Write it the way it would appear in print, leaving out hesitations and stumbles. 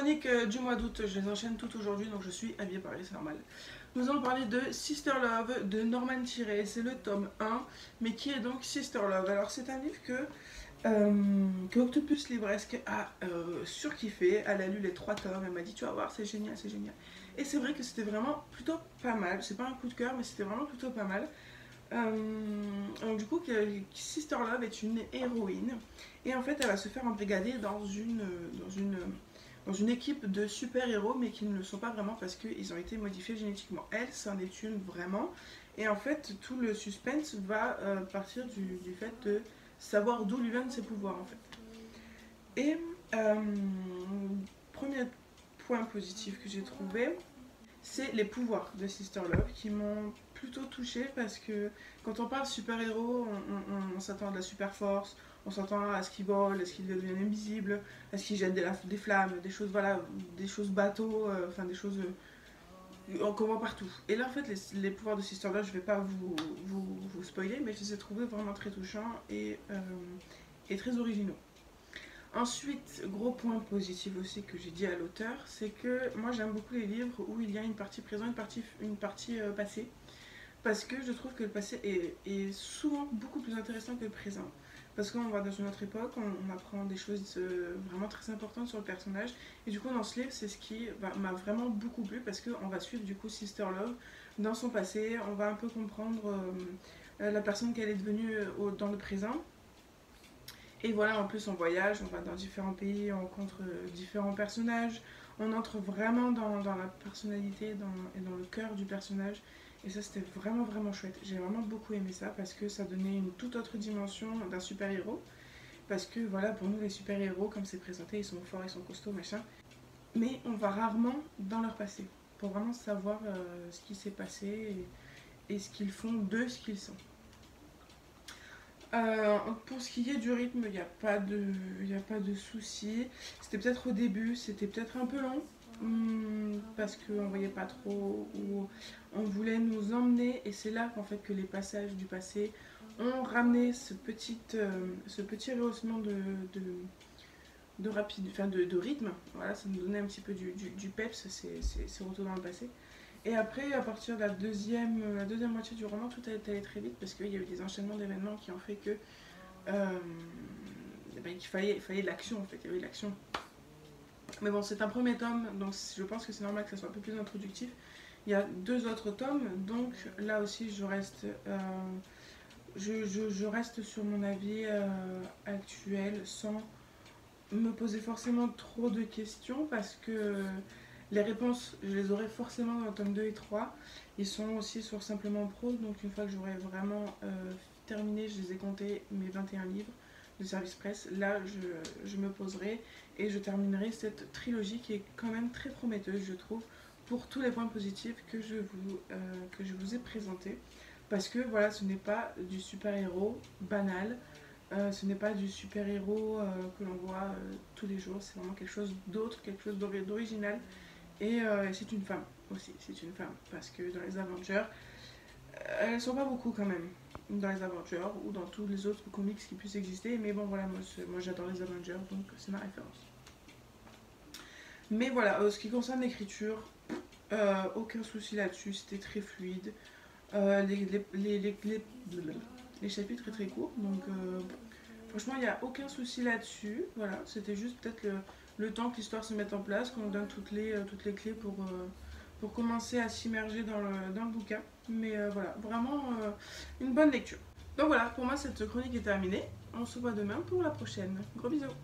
chroniques du mois d'août, je les enchaîne toutes aujourd'hui, donc je suis habillée pareil, c'est normal. Nous allons parler de Sister Love de Norman Tiré, c'est le tome 1, mais qui est donc Sister Love. Alors c'est un livre que Octopus Libresque a surkiffé, elle a lu les 3 tomes, elle m'a dit tu vas voir c'est génial, c'est génial. Et c'est vrai que c'était vraiment plutôt pas mal, c'est pas un coup de cœur mais c'était vraiment plutôt pas mal. Donc du coup Sister Love est une héroïne et en fait elle va se faire embrigader dans une équipe de super-héros mais qui ne le sont pas vraiment parce qu'ils ont été modifiés génétiquement. Elle, c'en est une vraiment. Et en fait tout le suspense va partir du fait de savoir d'où lui viennent ses pouvoirs en fait. Et premier point positif que j'ai trouvé, c'est les pouvoirs de Sister Love qui m'ont plutôt touchée parce que quand on parle super-héros, on s'attend à de la super force, on s'attend à ce qu'ils volent, à ce qu'ils deviennent invisibles, à ce qu'ils jettent des flammes, des choses, voilà, des choses bateaux, enfin des choses qu'on voit partout. Et là en fait les pouvoirs de Sister Love, je vais pas vous spoiler, mais je les ai trouvés vraiment très touchants et très originaux. Ensuite, gros point positif aussi que j'ai dit à l'auteur, c'est que moi j'aime beaucoup les livres où il y a une partie présent, une partie passée, parce que je trouve que le passé est souvent beaucoup plus intéressant que le présent. Parce qu'on va dans une autre époque, on apprend des choses vraiment très importantes sur le personnage. Et du coup, dans ce livre, c'est ce qui m'a vraiment beaucoup plu parce qu'on va suivre du coup Sister Love dans son passé. On va un peu comprendre la personne qu'elle est devenue dans le présent. Et voilà, en plus on voyage, on va dans différents pays, on rencontre différents personnages, on entre vraiment dans la personnalité et dans le cœur du personnage. Et ça c'était vraiment vraiment chouette. J'ai vraiment beaucoup aimé ça parce que ça donnait une toute autre dimension d'un super-héros. Parce que voilà, pour nous les super-héros, comme c'est présenté, ils sont forts, ils sont costauds, machin. Mais on va rarement dans leur passé pour vraiment savoir ce qui s'est passé et ce qu'ils font de ce qu'ils sont. Pour ce qui est du rythme, il n'y a pas de souci. C'était peut-être au début, c'était peut-être un peu long. Parce qu'on voyait pas trop où on voulait nous emmener. Et c'est là qu'en fait que les passages du passé ont ramené ce petit rehaussement de rythme. Voilà, ça nous donnait un petit peu du peps, ces retours dans le passé. Et après, à partir de la deuxième moitié du roman, tout est allé très vite parce qu'il y a eu des enchaînements d'événements qui ont fait que qu'il fallait de l'action en fait, il y avait de l'action. Mais bon, c'est un premier tome, donc je pense que c'est normal que ça soit un peu plus introductif. Il y a 2 autres tomes, donc là aussi je reste, je reste sur mon avis actuel sans me poser forcément trop de questions parce que les réponses, je les aurai forcément dans le tome 2 et 3. Ils sont aussi sur Simplement Prose, donc une fois que j'aurai vraiment terminé, je les ai comptés, mes 21 livres de service presse, là je me poserai et je terminerai cette trilogie qui est quand même très prometteuse, je trouve, pour tous les points positifs que je vous ai présentés. Parce que voilà, ce n'est pas du super-héros banal, ce n'est pas du super-héros que l'on voit tous les jours, c'est vraiment quelque chose d'autre, quelque chose d'original. Et c'est une femme aussi, c'est une femme. Parce que dans les Avengers, elles sont pas beaucoup quand même. Dans les Avengers ou dans tous les autres comics qui puissent exister. Mais bon voilà, moi j'adore les Avengers, donc c'est ma référence. Mais voilà, ce qui concerne l'écriture, aucun souci là-dessus, c'était très fluide. Les chapitres sont très courts, donc franchement il n'y a aucun souci là-dessus. Voilà, c'était juste peut-être le temps que l'histoire se mette en place, qu'on donne toutes les clés pour commencer à s'immerger dans le bouquin. Mais voilà, vraiment une bonne lecture. Donc voilà, pour moi cette chronique est terminée. On se voit demain pour la prochaine. Gros bisous.